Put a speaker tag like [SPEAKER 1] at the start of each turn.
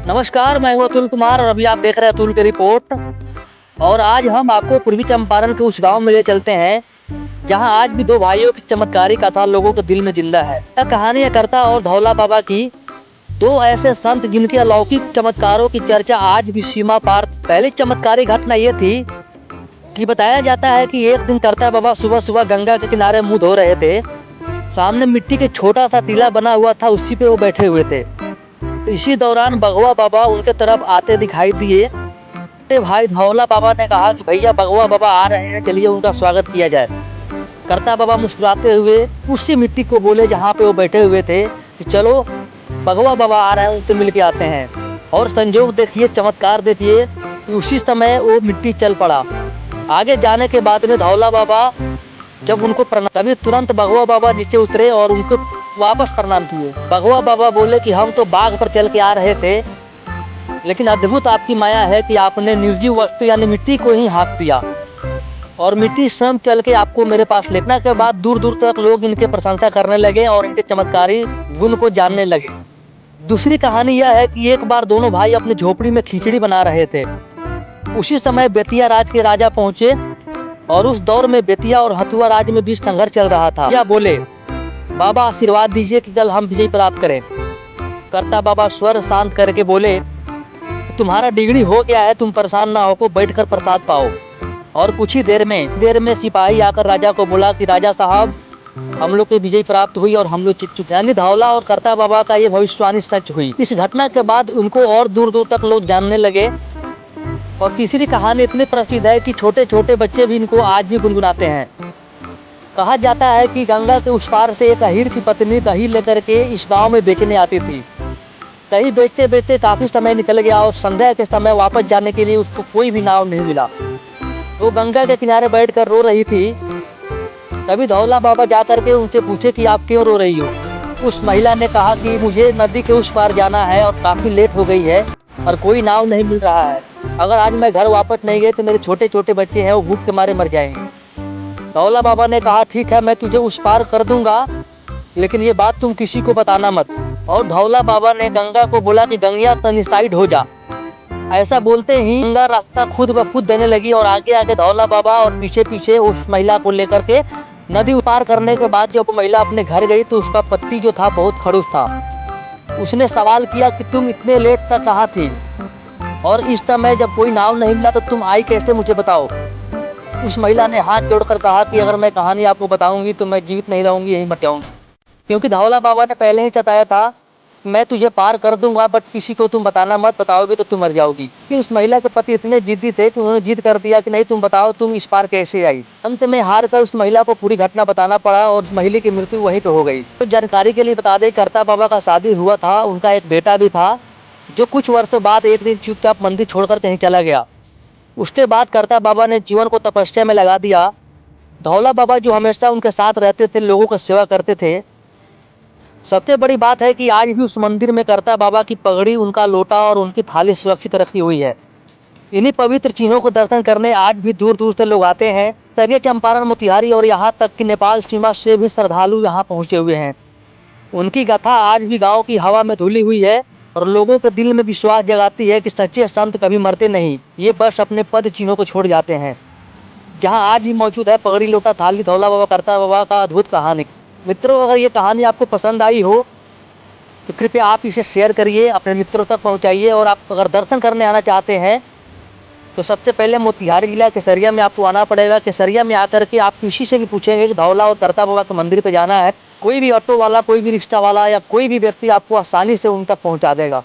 [SPEAKER 1] नमस्कार, मैं हूँ अतुल कुमार और अभी आप देख रहे हैं अतुल की रिपोर्ट। और आज हम आपको पूर्वी चंपारण के उस गांव में ले चलते हैं जहां आज भी दो भाइयों की चमत्कारी कथा लोगों के दिल में जिंदा है। यह कहानी है करता और धौला बाबा की, दो ऐसे संत जिनके अलौकिक चमत्कारों की चर्चा आज भी सीमा पार। पहली चमत्कारी घटना ये थी कि बताया जाता है कि एक दिन करता बाबा सुबह सुबह गंगा के किनारे मुंह धो रहे थे। सामने मिट्टी के छोटा सा टीला बना हुआ था, उसी पे वो बैठे हुए थे। इसी दौरान बगवा बाबा उनके तरफ आते दिखाई दिए। भाई धौला बाबा ने कहा कि भैया बगवा बाबा आ रहे हैं, चलिए उनका स्वागत किया जाए। करता बाबा मुस्कुराते हुए उसी मिट्टी को बोले जहाँ पे वो बैठे हुए थे कि चलो बगवा बाबा आ रहे हैं, उनसे मिल के आते हैं। और संजोग देखिए, चमत्कार देखिए, उसी समय वो मिट्टी चल पड़ा। आगे जाने के बाद में धौला बाबा जब उनको तभी तुरंत बगवा बाबा नीचे उतरे और उनको वापस प्रणाम किए। बगवा बाबा बोले कि हम तो बाग पर चल के आ रहे थे, लेकिन अद्भुत आपकी माया है कि आपने निर्जीव वस्तु यानी मिट्टी को ही हाँक दिया और मिट्टी स्वयं चल के आपको मेरे पास लेने के बाद दूर दूर तक लोग इनके प्रशंसा करने लगे और इनके चमत्कारी गुण को जानने लगे। दूसरी कहानी यह है कि एक बार दोनों भाई अपनी झोपड़ी में खिचड़ी बना रहे थे। उसी समय बेतिया राज के राजा पहुंचे और उस दौर में बेतिया और हथुआ राज में बीच संघर्ष चल रहा था। या बोले बाबा आशीर्वाद दीजिए कि कल हम विजय प्राप्त करें। करता बाबा स्वर शांत करके बोले तुम्हारा डिग्री हो गया है, तुम परेशान ना होकर बैठकर प्रसाद पाओ। और कुछ ही देर में सिपाही आकर राजा को बोला कि राजा साहब हम लोग को विजय प्राप्त हुई और हम लोग जीत चुके। यानी धौला और करता बाबा का ये भविष्यवाणी सच हुई। इस घटना के बाद उनको और दूर दूर तक लोग जानने लगे। और तीसरी कहानी इतनी प्रसिद्ध है कि छोटे छोटे बच्चे भी इनको आज भी गुनगुनाते हैं। कहा जाता है कि गंगा के उस पार से एक अहीर की पत्नी दही लेकर के इस गांव में बेचने आती थी। दही बेचते बेचते काफी समय निकल गया और संध्या के समय वापस जाने के लिए उसको कोई भी नाव नहीं मिला। वो गंगा के किनारे बैठकर रो रही थी। तभी धौला बाबा जाकर के उनसे पूछे कि आप क्यों रो रही हो। उस महिला ने कहा कि मुझे नदी के उस पार जाना है और काफी लेट हो गई है और कोई नाव नहीं मिल रहा है। अगर आज मैं घर वापस नहीं गए तो मेरे छोटे छोटे बच्चे हैं वो भूख के मारे मर जाएंगे। धौला बाबा ने कहा ठीक है, मैं तुझे उस पार कर दूंगा, लेकिन ये बात तुम किसी को बताना मत। और धौला बाबा ने गंगा को बोला कि गंगा तनी साइड हो जा। ऐसा बोलते ही गंगा रास्ता खुद ब खुद देने लगी और आगे आगे धौला बाबा और पीछे पीछे उस महिला को लेकर के नदी पार करने के बाद जब महिला अपने घर गई तो उसका पति जो था बहुत खड़ूस था। उसने सवाल किया कि तुम इतने लेट तक कहाँ थी और इस समय जब कोई नाव नहीं मिला तो तुम आई कैसे, मुझे बताओ। उस महिला ने हाथ जोड़कर कहा कि अगर मैं कहानी आपको बताऊंगी तो मैं जीवित नहीं रहूंगी, यहीं मर जाऊंगी। क्योंकि धौला बाबा ने पहले ही चताया था मैं तुझे पार कर दूंगा, बट किसी को तुम बताना मत, बताओगे तो तुम मर जाओगी। फिर उस महिला के पति इतने जिद्दी थे कि उन्होंने जिद कर दिया कि नहीं तुम बताओ तुम इस पार कैसे आई। अंत में हार कर उस महिला को पूरी घटना बताना पड़ा और उस महिला की मृत्यु वहीं पे हो गई। तो जानकारी के लिए बता दें, करता बाबा का शादी हुआ था, उनका एक बेटा भी था जो कुछ वर्षों बाद एक दिन चुपचाप मंदिर छोड़कर कहीं चला गया। उसके बाद करता बाबा ने जीवन को तपस्या में लगा दिया। धौला बाबा जो हमेशा उनके साथ रहते थे, लोगों की सेवा करते थे। सबसे बड़ी बात है कि आज भी उस मंदिर में करता बाबा की पगड़ी, उनका लोटा और उनकी थाली सुरक्षित रखी हुई है। इन्हीं पवित्र चिन्हों को दर्शन करने आज भी दूर दूर से लोग आते हैं। तरिया चंपारण, मोतिहारी और यहाँ तक कि नेपाल सीमा से भी श्रद्धालु यहाँ पहुँचे हुए हैं। उनकी गाथा आज भी गाँव की हवा में धुली हुई है और लोगों के दिल में विश्वास जगाती है कि सच्चे संत कभी मरते नहीं, ये बस अपने पद चिन्हों को छोड़ जाते हैं। जहाँ आज भी मौजूद है पगड़ी, लोटा, थाली, धौला बाबा, करता बाबा का अद्भुत कहानी। मित्रों, अगर ये कहानी आपको पसंद आई हो तो कृपया आप इसे शेयर करिए, अपने मित्रों तक पहुंचाइए। और आप अगर दर्शन करने आना चाहते हैं तो सबसे पहले मोतिहारी जिला केसरिया में आपको आना पड़ेगा। केसरिया में आकर के आप किसी से भी पूछेंगे कि धौला और करता बाबा के मंदिर पे जाना है, कोई भी ऑटो वाला, कोई भी रिक्शा वाला या कोई भी व्यक्ति आपको आसानी से उन तक पहुँचा देगा।